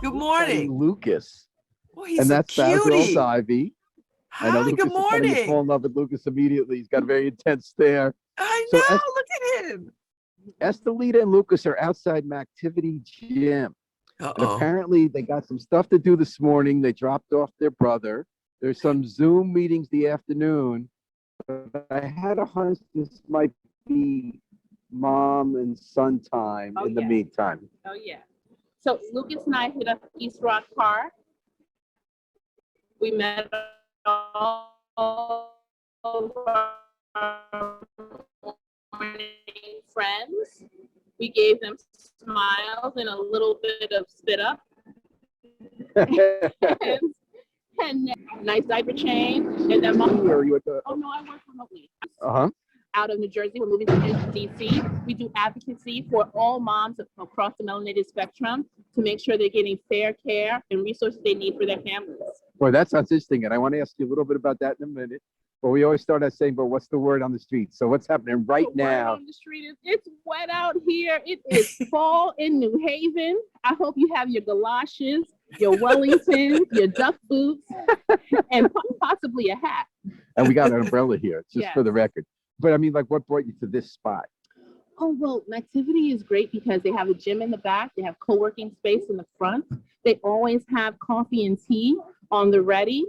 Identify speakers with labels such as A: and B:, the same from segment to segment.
A: Good morning.
B: Lucas.
A: Oh, he's
B: And
A: a
B: that's our girl,
A: cutie.
B: Ivy. I know
A: Hi,
B: Lucas
A: good
B: is telling you fall
A: morning.
B: in love with Lucas immediately. He's got a very intense stare.
A: I
B: So
A: know. Look at him.
B: Estelita and Lucas are outside Activity Gym. And
A: Uh-oh.
B: apparently they got some stuff to do this morning. They dropped off their brother. There's some Zoom meetings the afternoon. But I had a hunch this might be mom and son time in the meantime.
C: Oh, yeah. So Lucas and I hit up East Rock Park. We met all of our morning friends. We gave them smiles and a little bit of spit up. and nice diaper change. And then mom,
B: Where are you at the?
C: oh no, I work remotely.
B: Uh-huh.
C: Out of New Jersey, we're moving to DC. We do advocacy for all moms across the melanated spectrum to make sure they're getting fair care and resources they need for their families.
B: Boy, that sounds interesting. And I want to ask you a little bit about that in a minute. But we always start out saying, but what's the word on the street? So what's happening right
C: The
B: now?
C: word on the street is it's wet out here. It is fall in New Haven. I hope you have your galoshes, your Wellingtons, your duck boots, and possibly a hat.
B: And we got an umbrella here, just for the record. But I mean, like, what brought you to this spot?
C: Oh, well, Activity is great because they have a gym in the back. They have co-working space in the front. They always have coffee and tea on the ready.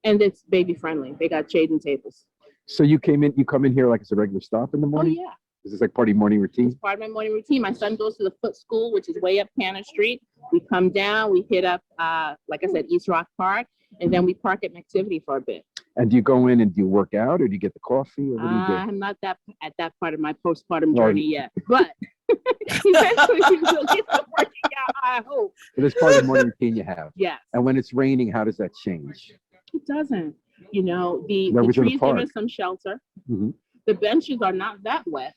C: And it's baby friendly. They got shade and tables.
B: So you come in here like it's a regular stop in the morning?
C: Oh, yeah.
B: Is this like part of your morning routine?
C: It's part of my morning routine. My son goes to the foot school, which is way up Cannon Street. We come down, we hit up, like I said, East Rock Park, and then we park at Activity for a bit.
B: And do you go in and do you work out or do you get the coffee? Or what do you do?
C: I'm not at that part of my postpartum journey yet, but eventually we will get to working out, I hope.
B: But it's part of the morning routine you have.
C: Yes.
B: And when it's raining, how does that change?
C: It doesn't. You know, the trees give us some shelter.
B: Mm-hmm.
C: The benches are not that wet.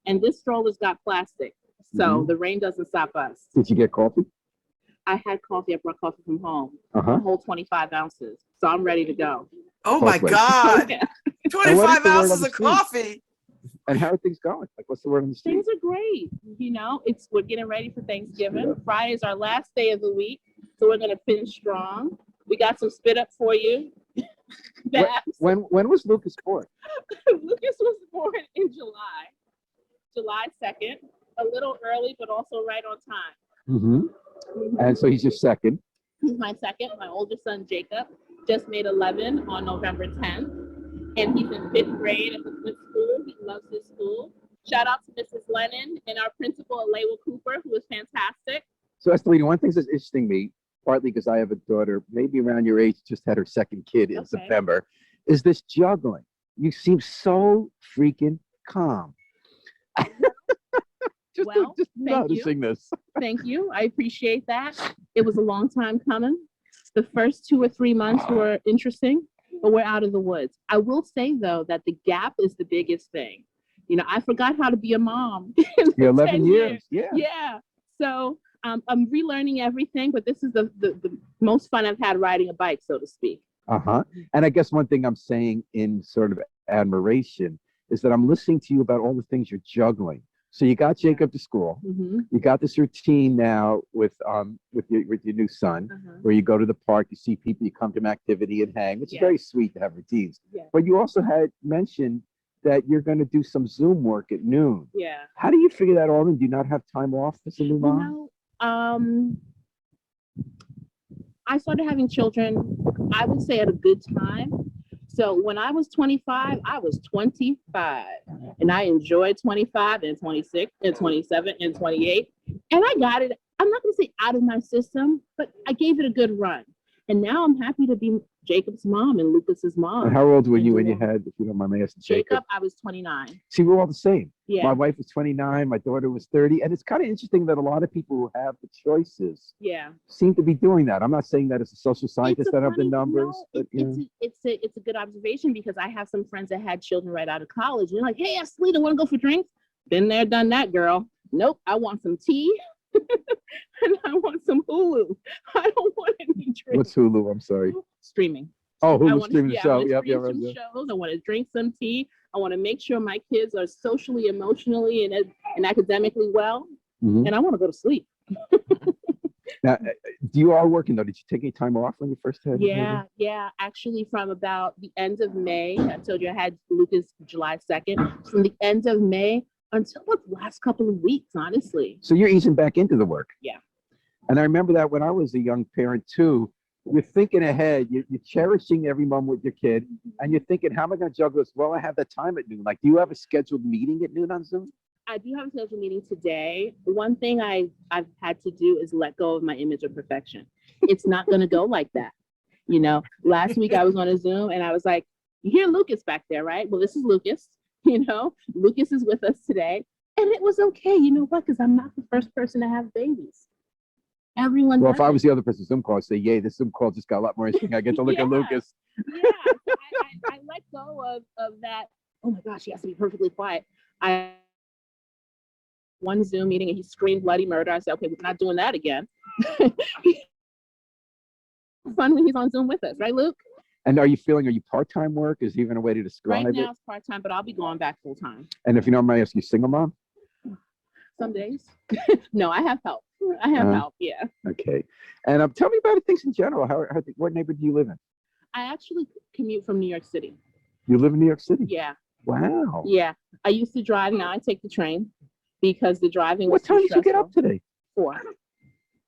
C: And this stroller's got plastic. So the rain doesn't stop us.
B: Did you get coffee?
C: I had coffee. I brought coffee from home.
B: Uh-huh.
C: A whole 25 ounces. So I'm ready to go.
A: Oh, my God.
C: Yeah.
A: 25 ounces of coffee.
B: And how are things going? Like, what's the word on the street?
C: Things are great. You know, we're getting ready for Thanksgiving. Yeah. Friday is our last day of the week. So we're going to finish strong. We got some spit up for you.
B: When was Lucas born?
C: Lucas was born in July 2nd. A little early, but also right on time.
B: Mm-hmm. And so he's your second.
C: He's my second. My older son, Jacob, just made 11 on November 10th. And he's in 5th grade at the Flint School. He loves his school. Shout out to Mrs. Lennon and our principal, Alewa Cooper, who is fantastic.
B: So, Estelita, one thing that's interesting me, partly because I have a daughter, maybe around your age, just had her second kid in September, is this juggling. You seem so freaking calm. just noticing this.
C: Thank you. I appreciate that. It was a long time coming. The first 2 or 3 months were interesting, but we're out of the woods. I will say, though, that the gap is the biggest thing. You know, I forgot how to be a mom.
B: Yeah, 11 years. Yeah.
C: Yeah. So I'm relearning everything, but this is the most fun I've had riding a bike, so to speak.
B: Uh-huh. And I guess one thing I'm saying in sort of admiration is that I'm listening to you about all the things you're juggling. So you got Jacob to school. Mm-hmm. You got this routine now with your new son, where you go to the park, you see people, you come to an activity and hang, which is very sweet to have routines. Yeah. But you also had mentioned that you're going to do some Zoom work at noon.
C: Yeah.
B: How do you figure that all in? Do you not have time off as a new mom?
C: No. I started having children, I would say, at a good time. So when I was 25, I was 25. And I enjoyed 25 and 26 and 27 and 28. And I got it, I'm not going to say out of my system, but I gave it a good run. And now I'm happy to be Jacob's mom and Lucas's mom.
B: And how old were you when you had, if you don't mind me asking, Jacob?
C: I was 29.
B: See, we're all the same.
C: Yeah.
B: My wife was 29, my daughter was 30. And it's kind of interesting that a lot of people who have the choices seem to be doing that. I'm not saying that as a social scientist that have the numbers.
C: No,
B: but,
C: it's a good observation because I have some friends that had children right out of college. And they're like, hey, Estelita, want to go for drinks? Been there, done that, girl. Nope, I want some tea. And I want some Hulu. I don't want any drinks.
B: What's Hulu? I'm sorry.
C: Streaming.
B: Oh, Hulu streaming the show.
C: Yep. Shows. I want to drink some tea. I want to make sure my kids are socially, emotionally, and academically well. Mm-hmm. And I want to go to sleep.
B: Now, do you all working though? Did you take any time off when you first had?
C: Yeah. Actually, from about the end of May, I told you I had Lucas July 2nd. From the end of May until the last couple of weeks, honestly.
B: So you're easing back into the work.
C: Yeah.
B: And I remember that when I was a young parent too, you're thinking ahead, you're cherishing every moment with your kid, and you're thinking, how am I going to juggle this? Well, I have that time at noon. Like, do you have a scheduled meeting at noon on Zoom?
C: I do have a scheduled meeting today. One thing I've had to do is let go of my image of perfection. It's not going to go like that. You know, last week I was on a Zoom and I was like, you hear Lucas back there, right? Well, this is Lucas. You know, Lucas is with us today. And it was okay. You know what? Because I'm not the first person to have babies. Everyone.
B: Well, if I was the other person Zoom call, I'd say, yay, this Zoom call just got a lot more interesting. I get to look at Lucas.
C: Yeah. I let go of that. Oh my gosh, he has to be perfectly quiet. One Zoom meeting and he screamed bloody murder. I said, okay, we're not doing that again. Fun when he's on Zoom with us, right, Luke?
B: And are you part-time work? Is there even a way to describe
C: right now
B: it?
C: It's part-time, but I'll be going back full-time.
B: And if you don't mind asking, you single mom?
C: Some days. No, I have help. Help, yeah.
B: Okay. And tell me about things in general. What neighborhood do you live in?
C: I actually commute from New York City.
B: You live in New York City?
C: Yeah.
B: Wow.
C: Yeah. I used to drive. Now I take the train because the driving was
B: What time did you get up today?
C: 4.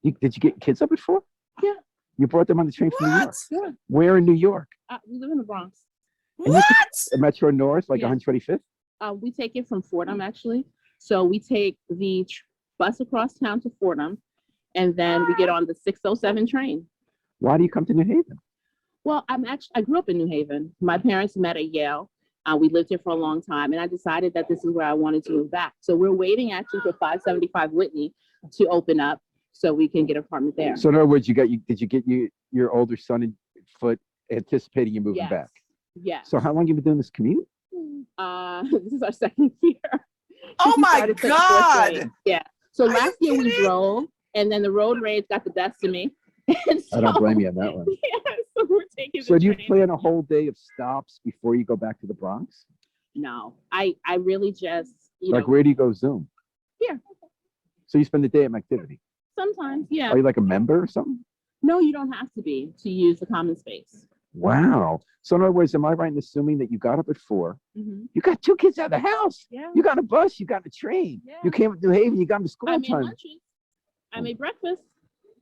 B: Did you get kids up at 4?
C: Yeah.
B: You brought them on the train from New York?
C: Yeah.
B: Where in New York?
C: We live in the Bronx.
A: What?
B: Metro North, like
C: Yeah.
B: 125th?
C: We take it from Fordham, actually. So we take the bus across town to Fordham, and then we get on the 607 train.
B: Why do you come to New Haven?
C: Well, I grew up in New Haven. My parents met at Yale. We lived here for a long time, and I decided that this is where I wanted to move back. So we're waiting actually for 575 Whitney to open up so we can get an apartment there.
B: So in other words, did you get your older son in foot anticipating you moving back?
C: Yes.
B: So how long have you been doing this commute?
C: This is our second year.
A: Oh my God.
C: Yeah. So last year we drove, and then the road rage got the best of me.
B: I don't blame you on that one.
C: Yeah, so we're taking.
B: So do you plan a whole day of stops before you go back to the Bronx?
C: No, I really just
B: where do you go Zoom?
C: Here.
B: So you spend the day at activity?
C: Sometimes, yeah.
B: Are you like a member or something?
C: No, you don't have to be to use the common space.
B: Wow. So in other words, am I right in assuming that you got up at 4?
C: Mm-hmm.
B: You got 2 kids out of the house.
C: Yeah.
B: You got a bus. You got a train.
C: Yeah.
B: You came to New Haven. You got them to school
C: I
B: on
C: made
B: time.
C: lunches. I made breakfast.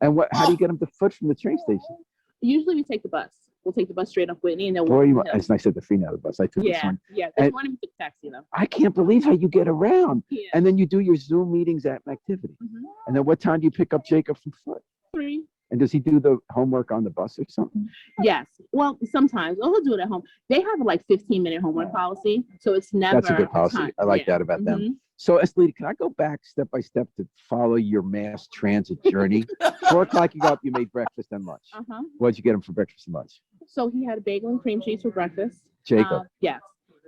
B: And how do you get them to foot from the train station?
C: Usually we take the bus. We'll take the bus straight up Whitney, and then
B: It's nice at the free now the bus. I took this one.
C: Yeah. This morning we took a taxi though.
B: I can't believe how you get around.
C: Yeah.
B: And then you do your Zoom meetings at activity.
C: Mm-hmm.
B: And then what time do you pick up Jacob from foot?
C: 3.
B: And does he do the homework on the bus or something?
C: Yes. Well, sometimes. He'll do it at home. They have like 15-minute homework policy, so it's never.
B: That's a good policy. I like that about them. So, Estelita, can I go back step by step to follow your mass transit journey? 4 o'clock, you got up, you made breakfast and lunch. What'd you get him for breakfast and lunch?
C: So he had a bagel and cream cheese for breakfast.
B: Jacob.
C: Yes.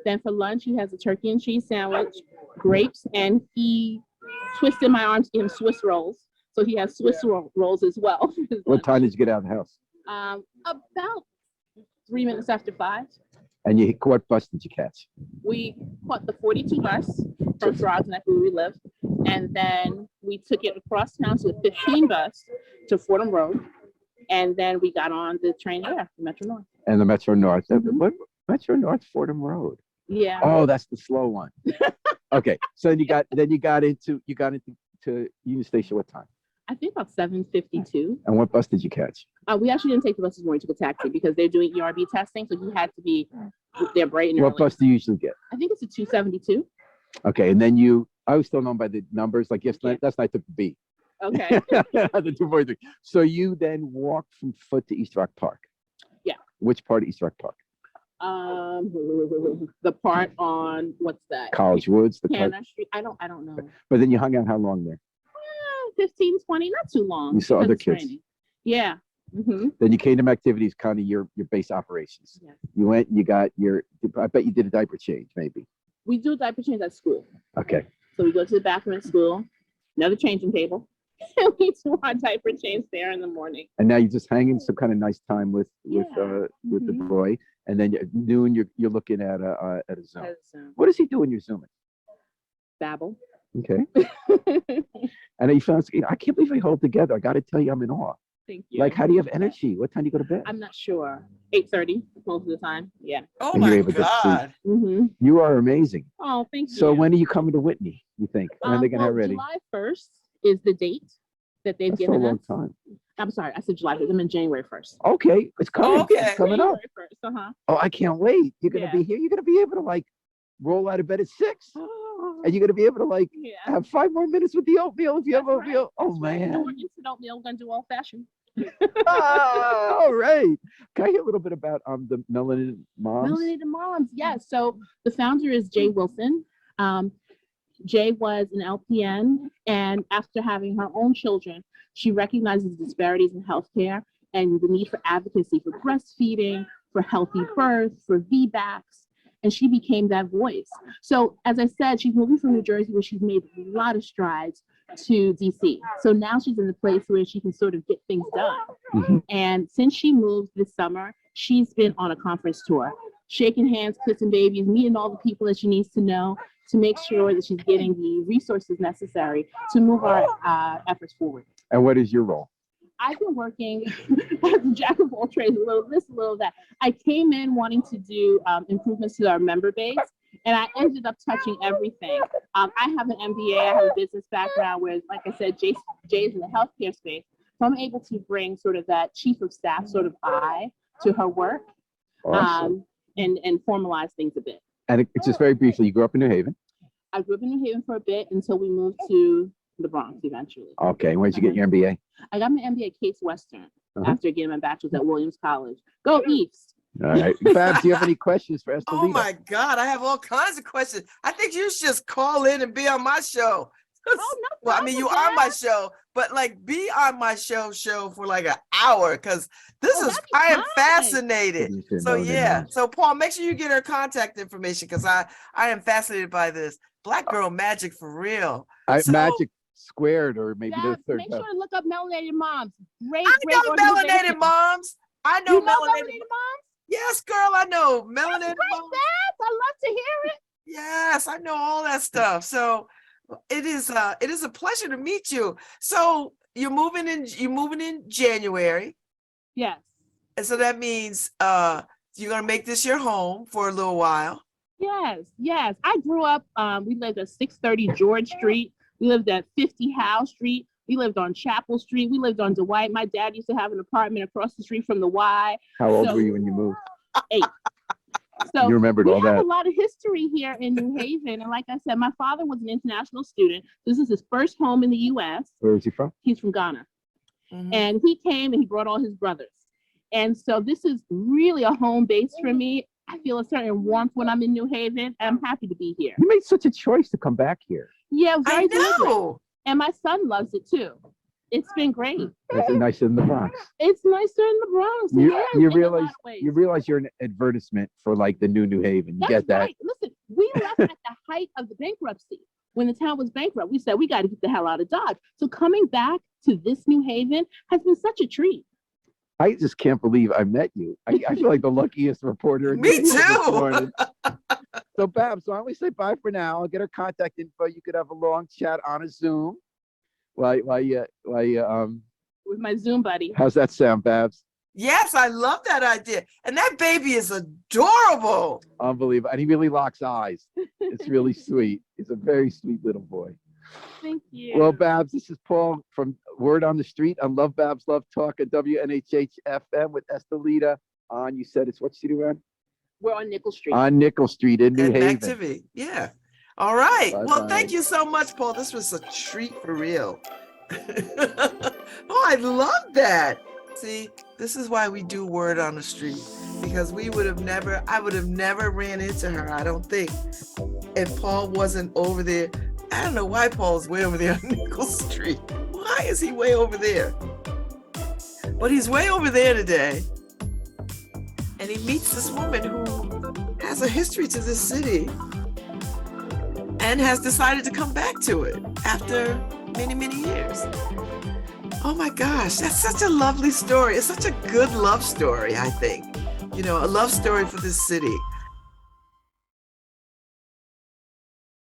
C: Then for lunch, he has a turkey and cheese sandwich, grapes, and he twisted my arm to get him Swiss rolls. So he has Swiss rolls as well.
B: What time did you get out of the house?
C: About 3 minutes after 5.
B: And what bus did you catch?
C: We caught the 42 bus from Frogs Neck, where we live. And then we took it across town to the 15 bus to Fordham Road. And then we got on the train there, the Metro North.
B: And the Metro North. What Metro North Fordham Road?
C: Yeah.
B: Oh, that's the slow one. Okay. So you got into Union Station what time?
C: I think about 7:52.
B: And what bus did you catch?
C: We actually didn't take the bus this morning. We took a taxi because they're doing ERB testing, so he had to be there bright and early.
B: What bus do you usually get?
C: I think it's a 272.
B: Okay, and then I was still known by the numbers. Like that's night took the B.
C: Okay.
B: The 243. So you then walked from foot to East Rock Park.
C: Yeah.
B: Which part of East Rock Park?
C: The part on what's that?
B: College Woods.
C: Cannon Street. I don't know.
B: But then you hung out how long there?
C: 15, 20, not too long.
B: You saw other kids.
C: Training. Yeah. Mm-hmm.
B: Then you came to activities, kind of your base operations.
C: Yeah.
B: You went and you got I bet you did a diaper change, maybe.
C: We do diaper change at school.
B: Okay.
C: So we go to the bathroom at school, another changing table. And we do our diaper change there in the morning.
B: And now you're just hanging some kind of nice time with the boy. And then at noon you're looking at a Zoom. What does he do when you're Zooming?
C: Babble.
B: Okay. And you found, I can't believe we hold together. I got to tell you, I'm in awe.
C: Thank you.
B: Like, how do you have energy? What time do you go to bed?
C: I'm not sure. 8:30 most of the time. Yeah.
A: Oh
B: And you're
A: my
B: able to sleep.
A: God.
B: You are amazing.
C: Oh, thank you.
B: So when are you coming to Whitney, you think? When are they going to have ready?
C: July 1st is the date that they've
B: That's a
C: given
B: long
C: us.
B: time.
C: I'm sorry, I said July 1st. I'm in January 1st.
B: Okay, it's coming.
A: Okay.
B: It's coming up.
C: January 1st,
B: Oh, I can't wait. You're going to
C: Yeah.
B: be here. You're going to be able to like roll out of bed at 6. And you're going to be able to like
C: Yeah.
B: have 5 more minutes with the oatmeal if you have
C: That's right.
B: oatmeal. Oh,
C: That's right.
B: man.
C: No, we're instant oatmeal. We're going to do old fashioned.
B: All right. Can I hear a little bit about the Melanated Moms?
C: Melanated Moms, yes. So the founder is Jay Wilson. Jay was an LPN, and after having her own children, she recognizes disparities in healthcare and the need for advocacy for breastfeeding, for healthy birth, for VBACs, and she became that voice. So as I said, she's moving from New Jersey, where she's made a lot of strides, to DC. So now she's in the place where she can sort of get things done. And since she moved this summer, she's been on a conference tour, shaking hands, kissing babies, meeting all the people that she needs to know to make sure that she's getting the resources necessary to move our efforts forward.
B: And what is your role?
C: I've been working as a jack of all trades, a little this, a little that. I came in wanting to do improvements to our member base, and I ended up touching everything. I have an MBA, I have a business background, where, like I said, Jay's in the healthcare space. So I'm able to bring sort of that chief of staff sort of eye to her work,
B: Awesome.
C: and formalize things a bit.
B: And just very briefly, you grew up in New Haven.
C: I grew up in New Haven for a bit until we moved to the Bronx eventually.
B: Okay. Where'd you get your MBA?
C: I got my MBA at Case Western after getting my bachelor's at Williams College. Go East.
B: All right. Babs, do you have any questions for Estelita?
A: Oh my God, I have all kinds of questions. I think you should just call in and be on my show.
C: Oh, no
A: Well, I mean, you
C: problem,
A: are my
C: Dad.
A: show, but like be on my show for like an hour, because this
C: Oh,
A: is,
C: that'd be
A: I am
C: fine.
A: fascinated.
B: You said
A: So
B: no, they
A: yeah,
B: don't.
A: so Paul, make sure you get her contact information, because I am fascinated by this. Black girl magic for real. So-
B: Magic Squared, or maybe the
C: Babs,
B: third.
C: make sure to look up Melanated Moms. Great,
A: I
C: great
A: know
C: organization.
A: melanated moms. I know
C: You know
A: melanated.
C: Melanated Moms?
A: Yes, girl, I know melanated
C: Great,
A: moms.
C: Babs. I love to hear it.
A: Yes, I know all that stuff. So it is a pleasure to meet you. So you're moving in January.
C: Yes.
A: And so that means you're gonna make this your home for a little while.
C: Yes. I grew up, we lived at 630 George Street. We lived at 50 Howe Street. We lived on Chapel Street. We lived on Dwight. My dad used to have an apartment across the street from the Y.
B: How old
C: So-
B: were you when you moved?
C: 8. So
B: You remembered
C: we
B: all
C: have
B: that.
C: a lot of history here in New Haven. And like I said, my father was an international student. This is his first home in the US.
B: Where was he from?
C: He's from Ghana.
A: Mhm.
C: And he came and he brought all his brothers. And so this is really a home base for me. I feel a certain warmth when I'm in New Haven. I'm happy to be here.
B: You made such a choice to come back here.
C: Yeah,
A: I
C: very deliberate.
A: know.
C: And my son loves it too. It's been great.
B: It's nicer than the Bronx.
C: It's nicer in the Bronx.
B: You-
C: It is,
B: you
C: in a lot
B: realize-
C: of ways.
B: You realize you're an advertisement for like the new Haven. You
C: That's
B: get that?
C: right. Listen, we left at the height of the bankruptcy. When the town was bankrupt, we said we got to get the hell out of Dodge. So coming back to this New Haven has been such a treat.
B: I just can't believe I met you. I feel like the luckiest reporter. in
A: Me
B: New Haven this
A: too.
B: morning. So Babs, so I only say bye for now. I'll get her contact info. You could have a long chat on a Zoom. While you
C: With my Zoom buddy.
B: how's that sound, Babs?
A: Yes, I love that idea. And that baby is adorable.
B: Unbelievable. And he really locks eyes. It's really sweet. He's a very sweet little boy.
C: Thank you.
B: Well, Babs, this is Paul from Word on the Street on Love Babs Love Talk at WNHH FM with Estelita on, you said it's what city we're on?
C: We're on Nickel Street.
B: On Nickel Street in New
A: And
B: Haven.
A: activity. Yeah. All right. Well,
B: Bye-bye.
A: thank you so much, Paul. This was a treat for real. Oh, I love that. See, this is why we do Word on the Street, because I would have never ran into her, I don't think, if Paul wasn't over there. I don't know why Paul's way over there on Nickel Street. Why is he way over there? But he's way over there today. And he meets this woman who has a history to this city and has decided to come back to it after many, many years. Oh my gosh, that's such a lovely story. It's such a good love story, I think. You know, a love story for this city.